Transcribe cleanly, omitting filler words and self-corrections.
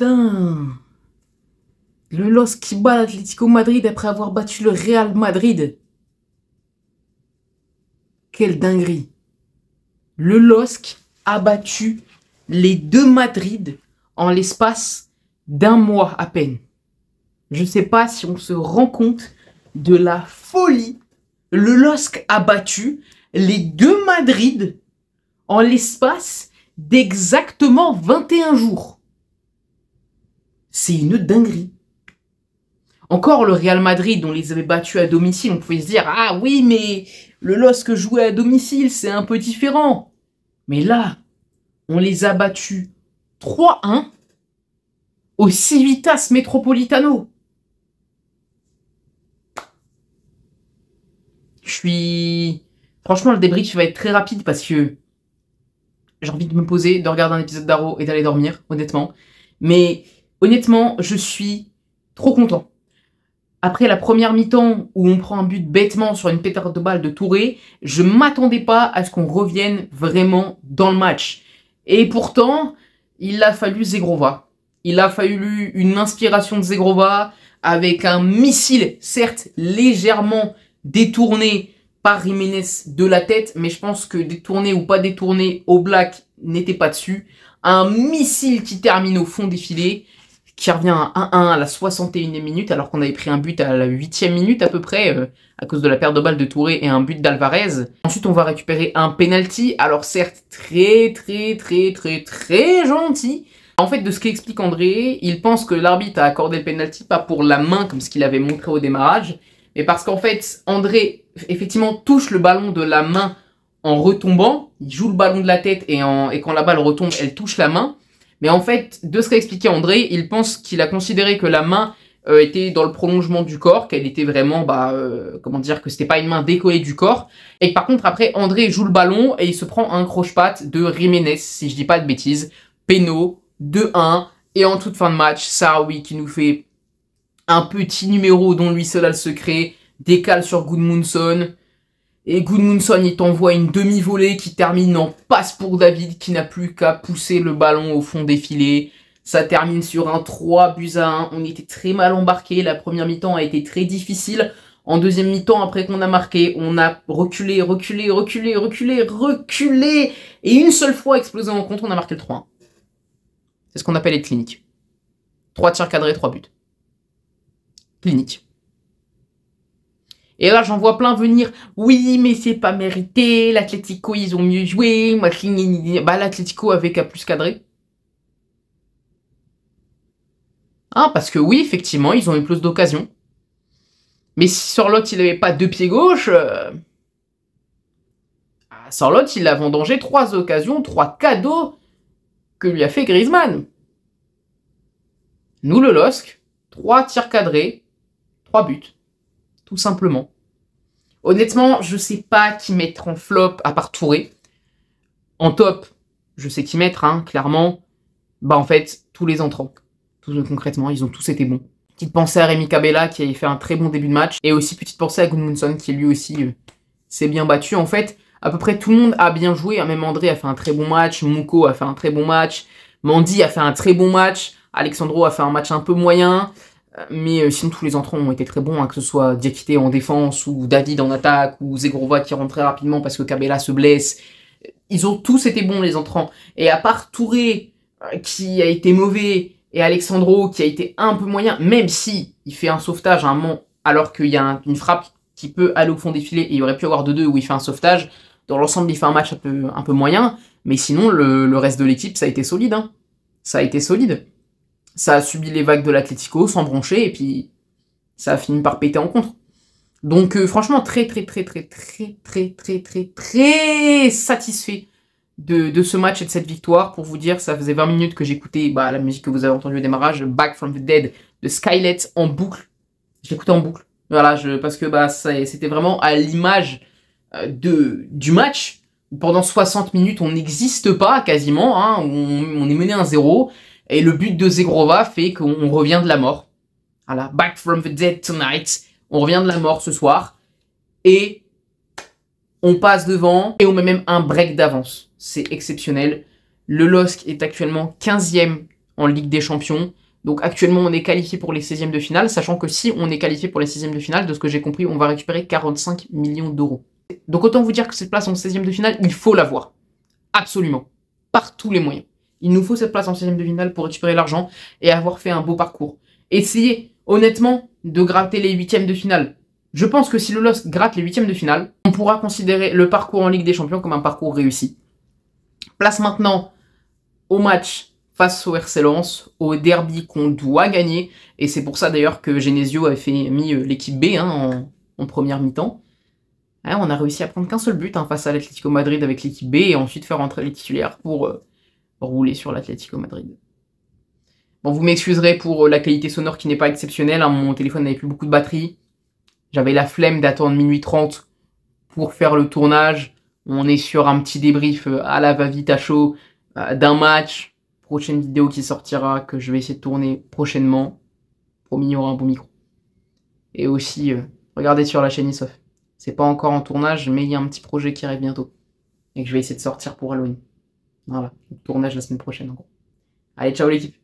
putain. Le LOSC qui bat l'Atlético Madrid après avoir battu le Real Madrid. Quelle dinguerie. Le LOSC a battu les deux Madrid en l'espace d'un mois à peine. Je ne sais pas si on se rend compte de la folie. Le LOSC a battu les deux Madrid en l'espace d'exactement 21 jours. C'est une dinguerie. Encore le Real Madrid, on les avait battus à domicile, on pouvait se dire « Ah oui, mais le LOSC jouait à domicile, c'est un peu différent. » Mais là, on les a battus 3-1 au Civitas Metropolitano. Franchement, le débrief va être très rapide parce que j'ai envie de me poser, de regarder un épisode d'Arrow et d'aller dormir, honnêtement. Mais honnêtement, je suis trop content. Après la première mi-temps où on prend un but bêtement sur une pétarde de balle de Touré, je m'attendais pas à ce qu'on revienne vraiment dans le match. Et pourtant, il a fallu Zegrova. Il a fallu une inspiration de Zegrova avec un missile, certes légèrement détourné par Jiménez de la tête, mais je pense que détourné ou pas détourné, Oblak n'était pas dessus. Un missile qui termine au fond des filets, qui revient à 1-1 à la 61e minute, alors qu'on avait pris un but à la 8e minute à peu près, à cause de la perte de balle de Touré et un but d'Alvarez. Ensuite, on va récupérer un penalty, alors certes très gentil. En fait, de ce qu'explique André, il pense que l'arbitre a accordé le penalty pas pour la main, comme ce qu'il avait montré au démarrage, mais parce qu'en fait, André, effectivement, touche le ballon de la main en retombant, il joue le ballon de la tête et quand la balle retombe, elle touche la main. Mais en fait, de ce qu'a expliqué André, il pense qu'il a considéré que la main était dans le prolongement du corps, qu'elle était vraiment, comment dire, que c'était pas une main décollée du corps. Et que par contre, après, André joue le ballon et il se prend un croche-patte de Jiménez, si je dis pas de bêtises. Péno, 2-1, et en toute fin de match, Sahraoui qui nous fait un petit numéro dont lui seul a le secret, décale sur Gudmundsson. Et Gudmundsson, il t'envoie une demi-volée qui termine en passe pour David, qui n'a plus qu'à pousser le ballon au fond des filets. Ça termine sur un 3-1. On était très mal embarqué. La première mi-temps a été très difficile. En deuxième mi-temps, après qu'on a marqué, on a reculé. Et une seule fois explosé en contre, on a marqué le 3-1. C'est ce qu'on appelle être clinique. 3 tirs cadrés, 3 buts. Clinique. Et là, j'en vois plein venir. Oui, mais c'est pas mérité. L'Atlético, ils ont mieux joué. L'Atlético avait qu'à plus cadrer. Hein, parce que oui, effectivement, ils ont eu plus d'occasions. Mais si Sorloth, il avait pas deux pieds gauche... Sorloth, il a vendangé 3 occasions, 3 cadeaux que lui a fait Griezmann. Nous, le LOSC, 3 tirs cadrés, 3 buts. Tout simplement. Honnêtement, je sais pas qui mettre en flop à part Touré. En top, je sais qui mettre, hein, clairement. En fait, tous les entrants. Concrètement, ils ont tous été bons. Petite pensée à Rémi Cabella qui avait fait un très bon début de match. Et aussi petite pensée à Gudmundsson qui lui aussi s'est bien battu. En fait, à peu près tout le monde a bien joué. Même André a fait un très bon match. Mouko a fait un très bon match. Mandy a fait un très bon match. Alexandro a fait un match un peu moyen. Mais sinon, tous les entrants ont été très bons, hein, que ce soit Diakité en défense, ou David en attaque, ou Zegrova qui rentre très rapidement parce que Cabella se blesse. Ils ont tous été bons, les entrants. Et à part Touré, qui a été mauvais, et Alexandro, qui a été un peu moyen, même si il fait un sauvetage à un moment, alors qu'il y a une frappe qui peut aller au fond des filets, et il aurait pu avoir 2-2 où il fait un sauvetage, dans l'ensemble, il fait un match un peu moyen, mais sinon, le reste de l'équipe, ça a été solide, hein. Ça a été solide. Ça a subi les vagues de l'Atlético sans broncher et puis ça a fini par péter en contre. Donc franchement très satisfait de ce match et de cette victoire. Pour vous dire, ça faisait 20 minutes que j'écoutais la musique que vous avez entendue au démarrage, Back from the Dead de Skylet en boucle. Je l'écoutais en boucle. Voilà, parce que c'était vraiment à l'image du match. Pendant 60 minutes, on n'existe pas quasiment, hein, on est mené 1-0. Et le but de Zegrova fait qu'on revient de la mort. Voilà, back from the dead tonight. On revient de la mort ce soir. Et on passe devant et on met même un break d'avance. C'est exceptionnel. Le LOSC est actuellement 15e en Ligue des Champions. Donc actuellement, on est qualifié pour les 16e de finale, sachant que si on est qualifié pour les 16e de finale, de ce que j'ai compris, on va récupérer 45 millions d'euros. Donc autant vous dire que cette place en 16e de finale, il faut l'avoir. Absolument. Par tous les moyens. Il nous faut cette place en 16e de finale pour récupérer l'argent et avoir fait un beau parcours. Essayez, honnêtement, de gratter les 8e de finale. Je pense que si le LOSC gratte les 8e de finale, on pourra considérer le parcours en Ligue des Champions comme un parcours réussi. Place maintenant au match face au RC Lens, au derby qu'on doit gagner. Et c'est pour ça d'ailleurs que Genesio a mis l'équipe B en première mi-temps. Ouais, on a réussi à prendre qu'un seul but face à l'Atlético Madrid avec l'équipe B et ensuite faire rentrer les titulaires pour rouler sur l'Atlético Madrid. Bon, vous m'excuserez pour la qualité sonore qui n'est pas exceptionnelle. Hein, mon téléphone n'avait plus beaucoup de batterie. J'avais la flemme d'attendre minuit 30 pour faire le tournage. On est sur un petit débrief à la va-vite à chaud d'un match. Prochaine vidéo qui sortira, que je vais essayer de tourner prochainement. Promis, il y aura un bon micro. Et aussi, regardez sur la chaîne Isof. C'est pas encore en tournage, mais il y a un petit projet qui arrive bientôt. Et que je vais essayer de sortir pour Halloween. Voilà, tournage la semaine prochaine en gros. Allez, ciao l'équipe.